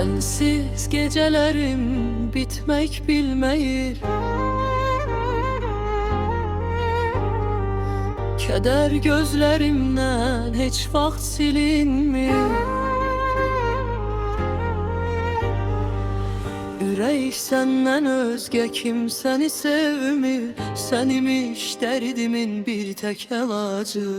Sensiz gecelerim bitmek bilmeyir. Keder gözlerimden hiç vaxt silinmir. Ürək səndən özgə kimsəni sevmir. Sən imiş dərdimin bir tək əlacı.